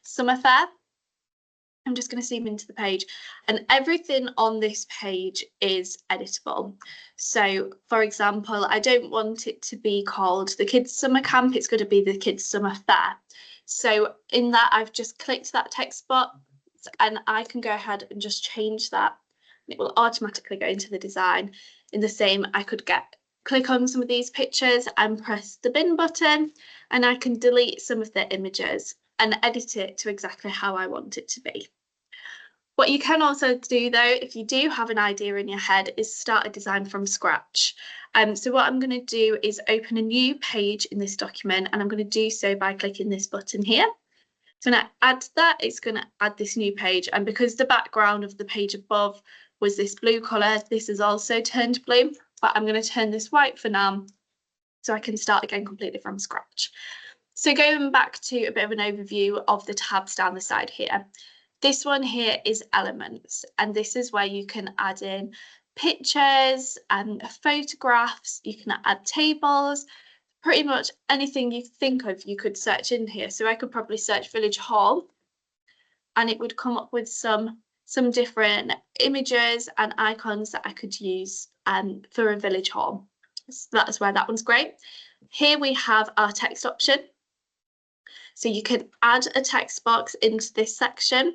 summer fair. I'm just going to zoom into the page, and everything on this page is editable. So for example, I don't want it to be called the kids summer camp, it's going to be the kids summer fair. So in that, I've just clicked that text box and I can go ahead and just change that. It will automatically go into the design. In the same, I could click on some of these pictures and press the bin button, and I can delete some of the images and edit it to exactly how I want it to be. What you can also do though, if you do have an idea in your head, is start a design from scratch. So what I'm going to do is open a new page in this document, and I'm going to do so by clicking this button here. So when I add that, it's going to add this new page, and because the background of the page above was this blue colour, this is also turned blue, but I'm going to turn this white for now so I can start again completely from scratch. So going back to a bit of an overview of the tabs down the side here. This one here is elements, and this is where you can add in pictures and photographs, you can add tables, pretty much anything you think of you could search in here. So I could probably search village hall and it would come up with some different images and icons that I could use for a village hall. So that's where that one's great. Here we have our text option. So you can add a text box into this section,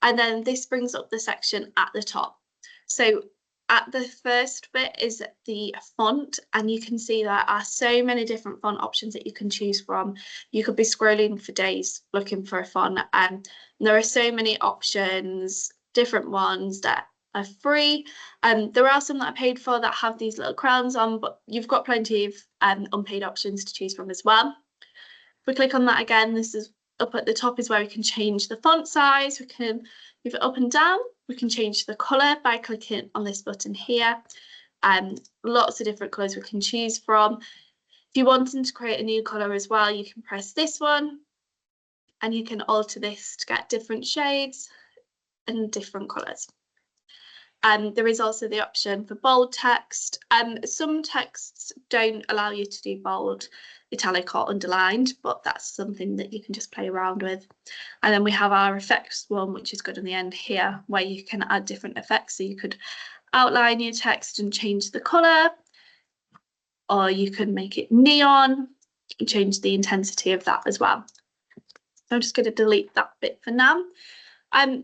and then this brings up the section at the top. So at the first bit is the font, and you can see there are so many different font options that you can choose from. You could be scrolling for days looking for a font, and there are so many options, different ones that are free, and there are some that are paid for that have these little crowns on, but you've got plenty of unpaid options to choose from as well. If we click on that again, this is up at the top is where we can change the font size. We can move it up and down. We can change the colour by clicking on this button here. Lots of different colours we can choose from. If you're wanting to create a new colour as well, you can press this one and you can alter this to get different shades and different colours. There is also the option for bold text. Some texts don't allow you to do bold, italic or underlined, but that's something that you can just play around with. And then we have our effects one, which is good on the end here, where you can add different effects. So you could outline your text and change the colour, or you can make it neon and change the intensity of that as well. So I'm just going to delete that bit for now.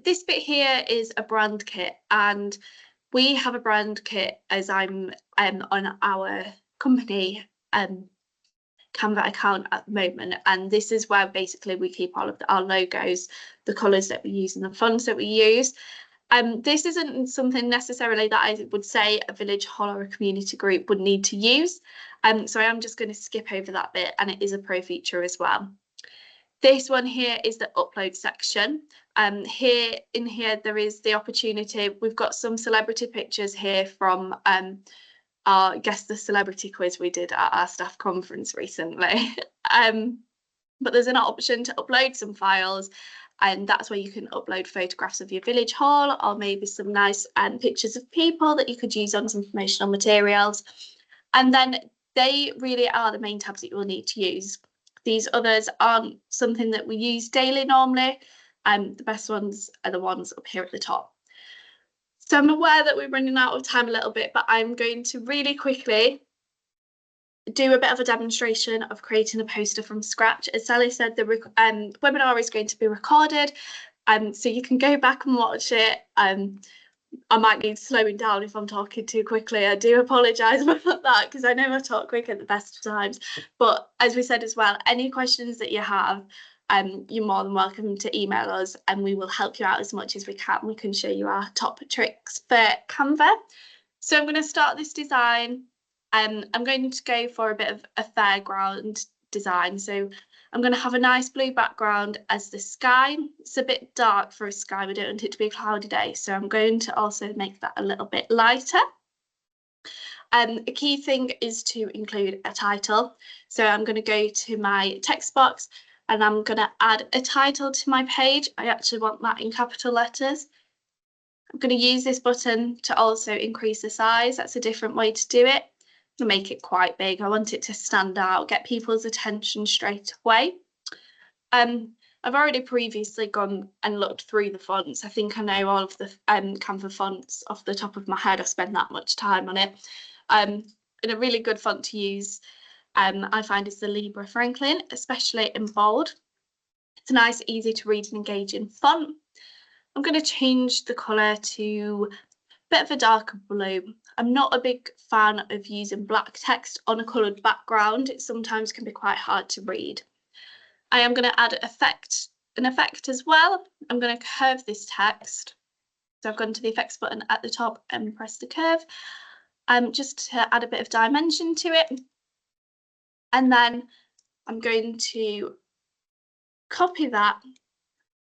This bit here is a brand kit, and we have a brand kit as I'm on our company Canva account at the moment, and this is where basically we keep all of our logos, the colours that we use and the fonts that we use. This isn't something necessarily that I would say a village hall or a community group would need to use, so I am just going to skip over that bit, and it is a pro feature as well. This one here is the upload section. Here there is the opportunity. We've got some celebrity pictures here from our Guess the Celebrity quiz we did at our staff conference recently. But there's an option to upload some files, and that's where you can upload photographs of your village hall, or maybe some nice pictures of people that you could use on some promotional materials. And then they really are the main tabs that you will need to use. These others aren't something that we use daily normally. The best ones are the ones up here at the top. So I'm aware that we're running out of time a little bit, but I'm going to really quickly do a bit of a demonstration of creating a poster from scratch. As Sally said, the webinar is going to be recorded, so you can go back and watch it. I might need slowing down if I'm talking too quickly. I do apologise about that, because I know I talk quick at the best of times. But as we said as well, any questions that you have, you're more than welcome to email us, and we will help you out as much as we can. We can show you our top tricks for Canva. So I'm going to start this design. I'm going to go for a bit of a fairground design. So I'm going to have a nice blue background as the sky. It's a bit dark for a sky. We don't want it to be a cloudy day. So I'm going to also make that a little bit lighter. A key thing is to include a title. So I'm going to go to my text box and I'm going to add a title to my page. I actually want that in capital letters. I'm going to use this button to also increase the size. That's a different way to do it. To make it quite big. I want it to stand out, get people's attention straight away. I've already previously gone and looked through the fonts. I think I know all of the Canva fonts off the top of my head. I spend that much time on it. And a really good font to use, I find, is the Libra Franklin, especially in bold. It's a nice, easy to read and engaging font. I'm going to change the colour to a bit of a darker blue. I'm not a big fan of using black text on a coloured background. It sometimes can be quite hard to read. I am going to add an effect as well. I'm going to curve this text. So I've gone to the effects button at the top and press the curve, just to add a bit of dimension to it. And then I'm going to copy that,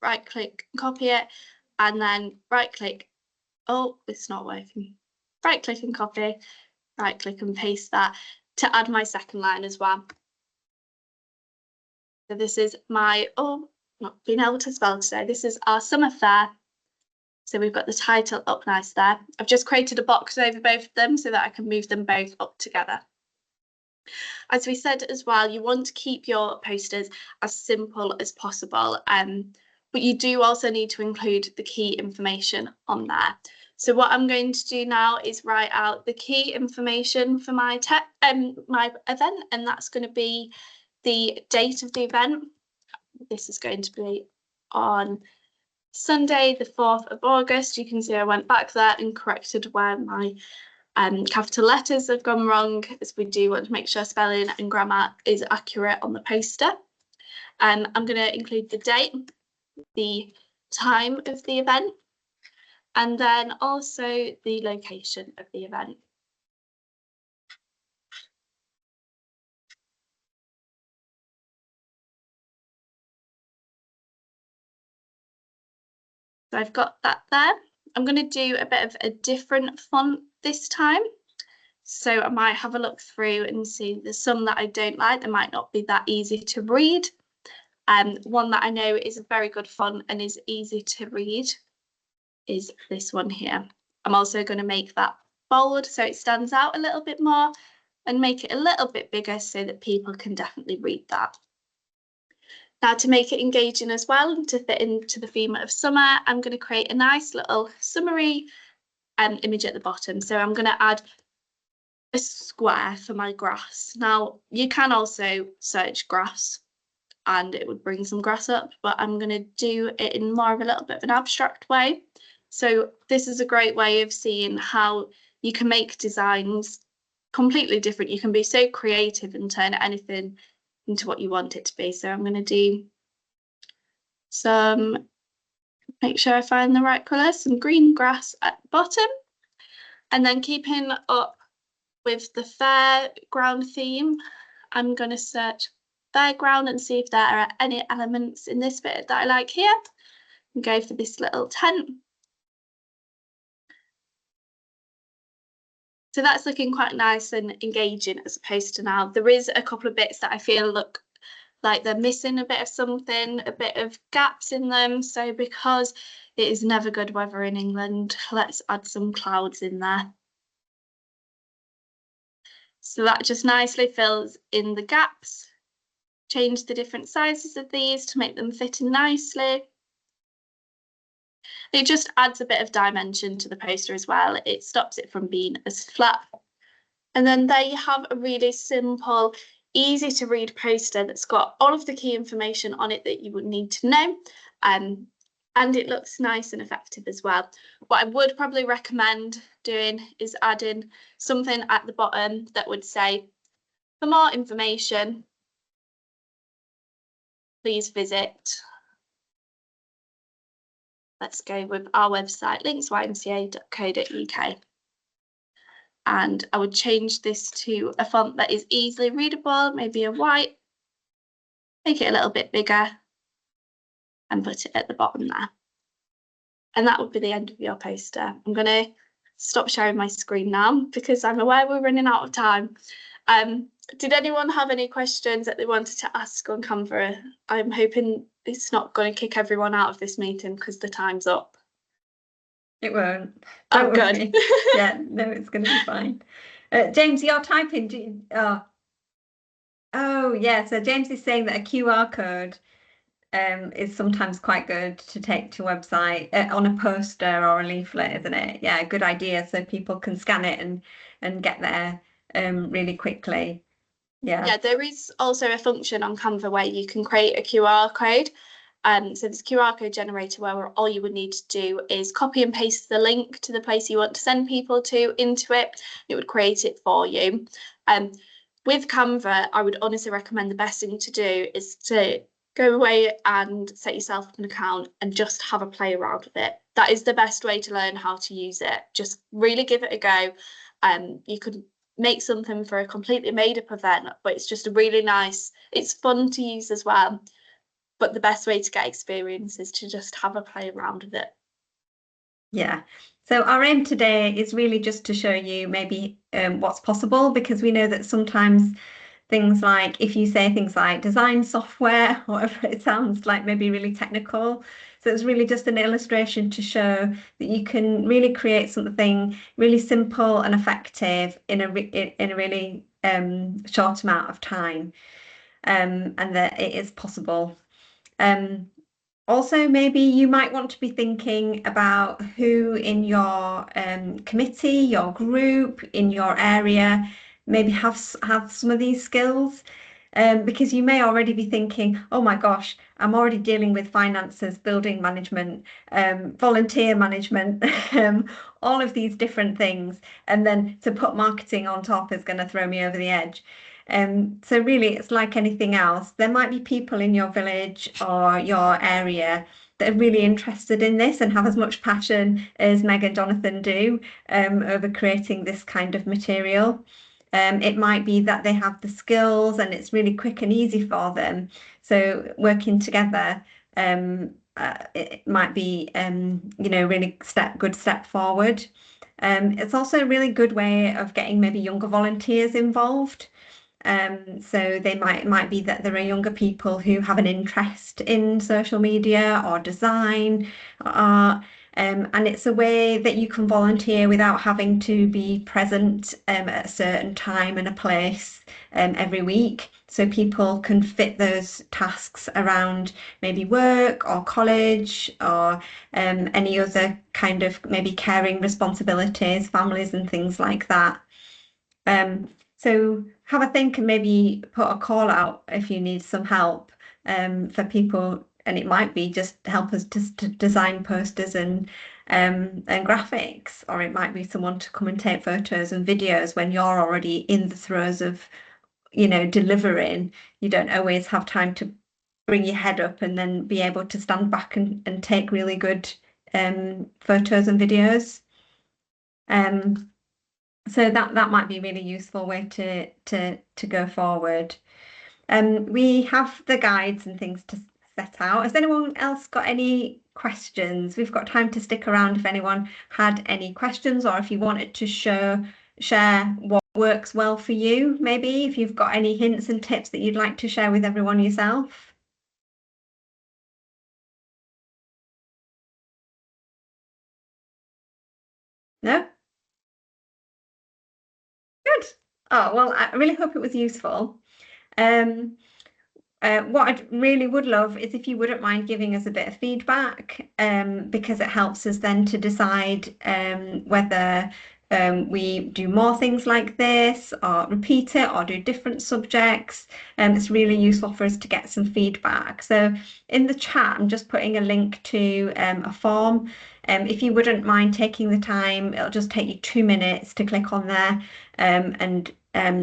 right click, copy it, and then right click. Oh, it's not working. Right click and copy, right click and paste that to add my second line as well. So this is my, not being able to spell today. This is our summer fair. So we've got the title up nice there. I've just created a box over both of them so that I can move them both up together. As we said as well, you want to keep your posters as simple as possible, but you do also need to include the key information on there. So what I'm going to do now is write out the key information for my event, and that's going to be the date of the event. This is going to be on Sunday, the 4th of August. You can see I went back there and corrected where my capital letters have gone wrong, as we do want to make sure spelling and grammar is accurate on the poster. I'm going to include the date, the time of the event, and then also the location of the event. So I've got that there. I'm going to do a bit of a different font this time. So I might have a look through and see there's some that I don't like. They might not be that easy to read. One that I know is a very good font and is easy to read is this one here. I'm also going to make that bold so it stands out a little bit more and make it a little bit bigger so that people can definitely read that. Now, to make it engaging as well and to fit into the theme of summer, I'm going to create a nice little summary image at the bottom. So I'm going to add a square for my grass. Now, you can also search grass and it would bring some grass up, but I'm going to do it in more of a little bit of an abstract way. So this is a great way of seeing how you can make designs completely different. You can be so creative and turn anything into what you want it to be. So I'm going to do some, make sure I find the right colour, some green grass at the bottom, and then keeping up with the fairground theme, I'm going to search fairground and see if there are any elements in this bit that I like here, and go for this little tent. So that's looking quite nice and engaging as opposed to now. There is a couple of bits that I feel look like they're missing a bit of something, a bit of gaps in them. So because it is never good weather in England, let's add some clouds in there. So that just nicely fills in the gaps. Change the different sizes of these to make them fit in nicely. It just adds a bit of dimension to the poster as well. It stops it from being as flat. And then there you have a really simple, easy to read poster that's got all of the key information on it that you would need to know. And it looks nice and effective as well. What I would probably recommend doing is adding something at the bottom that would say, for more information, please visit, let's go with our website, linksymca.co.uk. And I would change this to a font that is easily readable, maybe a white, make it a little bit bigger and put it at the bottom there. And that would be the end of your poster. I'm going to stop sharing my screen now because I'm aware we're running out of time. Did anyone have any questions that they wanted to ask on Canva? I'm hoping it's not going to kick everyone out of this meeting because the time's up. It won't. Oh, Don't good. worry. Yeah, no, it's going to be fine. James, you're typing. Oh, yeah. So James is saying that a QR code is sometimes quite good to take to a website on a poster or a leaflet, isn't it? Yeah, good idea. So people can scan it and get there really quickly. Yeah, there is also a function on Canva where you can create a QR code. So this QR code generator where all you would need to do is copy and paste the link to the place you want to send people to into it. It would create it for you. With Canva, I would honestly recommend the best thing to do is to go away and set yourself up an account and just have a play around with it. That is the best way to learn how to use it. Just really give it a go. You could make something for a completely made up event, but it's just a really nice, it's fun to use as well. But the best way to get experience is to just have a play around with it. Yeah. So our aim today is really just to show you maybe what's possible, because we know that sometimes things like, if you say things like design software, whatever, it sounds like maybe really technical. So it's really just an illustration to show that you can really create something really simple and effective in a really short amount of time, and that it is possible. Also, maybe you might want to be thinking about who in your committee, your group, in your area, maybe have some of these skills, because you may already be thinking, oh my gosh, I'm already dealing with finances, building management, volunteer management, all of these different things. And then to put marketing on top is going to throw me over the edge. So really, it's like anything else. There might be people in your village or your area that are really interested in this and have as much passion as Meg and Jonathan do over creating this kind of material. It might be that they have the skills and it's really quick and easy for them. So working together, it might be, really good step forward. It's also a really good way of getting maybe younger volunteers involved. So they might be that there are younger people who have an interest in social media or design or art, and it's a way that you can volunteer without having to be present at a certain time and a place every week. So people can fit those tasks around maybe work or college or any other kind of maybe caring responsibilities, families and things like that. So have a think and maybe put a call out if you need some help for people, and it might be just help us to design posters and graphics, or it might be someone to come and take photos and videos when you're already in the throes of, delivering. You don't always have time to bring your head up and then be able to stand back and take really good photos and videos. So that might be a really useful way to go forward. We have the guides and things to set out. Has anyone else got any questions? We've got time to stick around if anyone had any questions, or if you wanted to share what works well for you, maybe if you've got any hints and tips that you'd like to share with everyone yourself. No? Good. Oh, well, I really hope it was useful. What I really would love is if you wouldn't mind giving us a bit of feedback, because it helps us then to decide whether we do more things like this, or repeat it, or do different subjects. It's really useful for us to get some feedback. So in the chat, I'm just putting a link to a form. If you wouldn't mind taking the time, it'll just take you 2 minutes to click on there and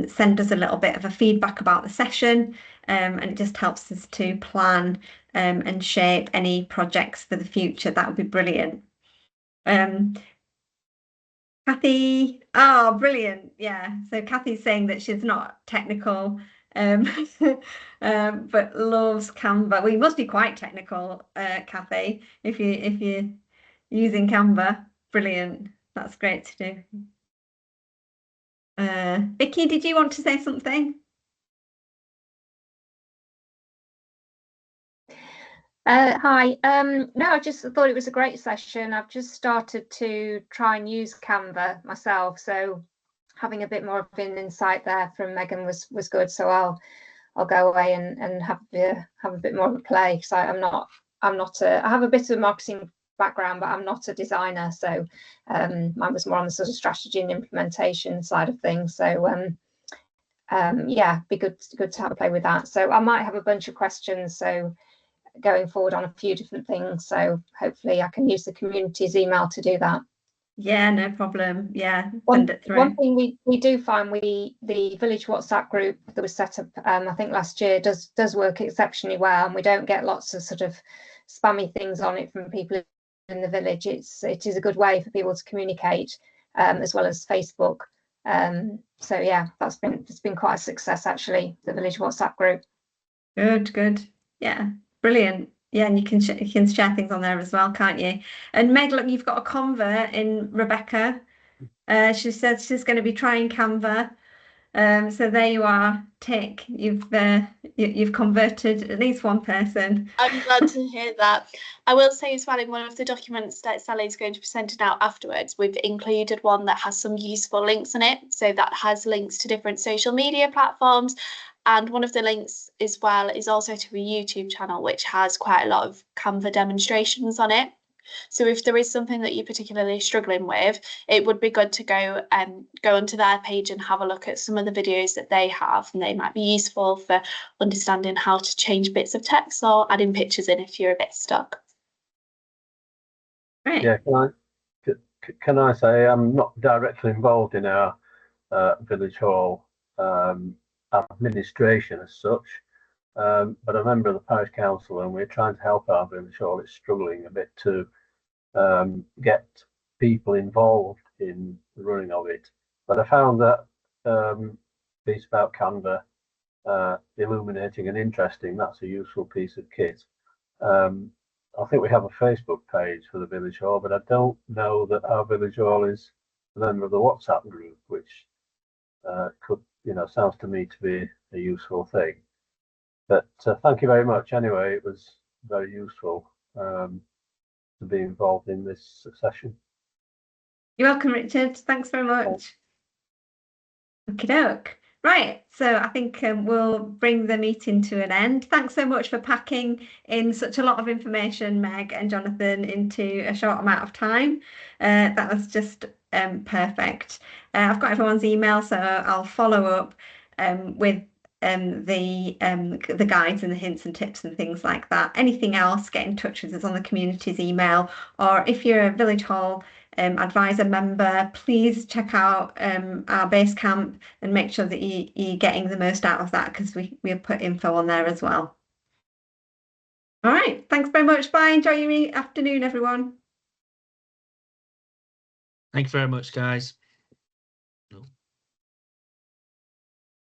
send us a little bit of a feedback about the session. And it just helps us to plan and shape any projects for the future. That would be brilliant. Kathy, oh, brilliant. Yeah. So Kathy's saying that she's not technical, but loves Canva. Well, you must be quite technical, Kathy, if you're using Canva. Brilliant. That's great to do. Vicky, did you want to say something? Hi. No, I just thought it was a great session. I've just started to try and use Canva myself, so having a bit more of an insight there from Megan was good. So I'll go away and have a bit more of a play, because I have a bit of a marketing background, but I'm not a designer, so mine was more on the sort of strategy and implementation side of things. So yeah, be good to have a play with that. So I might have a bunch of questions, so going forward on a few different things, so hopefully I can use the community's email to do that. Yeah, no problem. Yeah, send it through. One thing we do find, the village WhatsApp group that was set up I think last year does work exceptionally well, and we don't get lots of sort of spammy things on it from people in the village. It is a good way for people to communicate, as well as Facebook. So yeah, it's been quite a success actually, the village WhatsApp group. Good. Yeah, brilliant. Yeah, and you can share things on there as well, can't you? And Meg, look, you've got a convert in Rebecca. She says she's going to be trying Canva. So there you are, tick. You've converted at least one person. I'm glad to hear that. I will say as well, in one of the documents that Sally's going to be sending out afterwards, we've included one that has some useful links in it. So that has links to different social media platforms. And one of the links as well is also to a YouTube channel, which has quite a lot of Canva demonstrations on it. So if there is something that you're particularly struggling with, it would be good to go onto their page and have a look at some of the videos that they have, and they might be useful for understanding how to change bits of text or adding pictures in if you're a bit stuck. Right. Yeah, can I say I'm not directly involved in our village hall administration as such, but a member of the parish council, and we're trying to help our village hall. It's struggling a bit to get people involved in the running of it. But I found that piece about Canva illuminating and interesting. That's a useful piece of kit. I think we have a Facebook page for the village hall, but I don't know that our village hall is a member of the WhatsApp group, which could, sounds to me to be a useful thing. But thank you very much. Anyway, it was very useful to be involved in this session. You're welcome, Richard. Thanks very much. Okie doke. Right, so I think we'll bring the meeting to an end. Thanks so much for packing in such a lot of information, Meg and Jonathan, into a short amount of time. That was just perfect. I've got everyone's email, so I'll follow up with the guides and the hints and tips and things like that. Anything else, get in touch with us on the community's email, or if you're a village hall advisor member, please check out our base camp and make sure that you're getting the most out of that, because we have put info on there as well. All right, thanks very much. Bye. Enjoy your afternoon, everyone. Thank you very much, guys.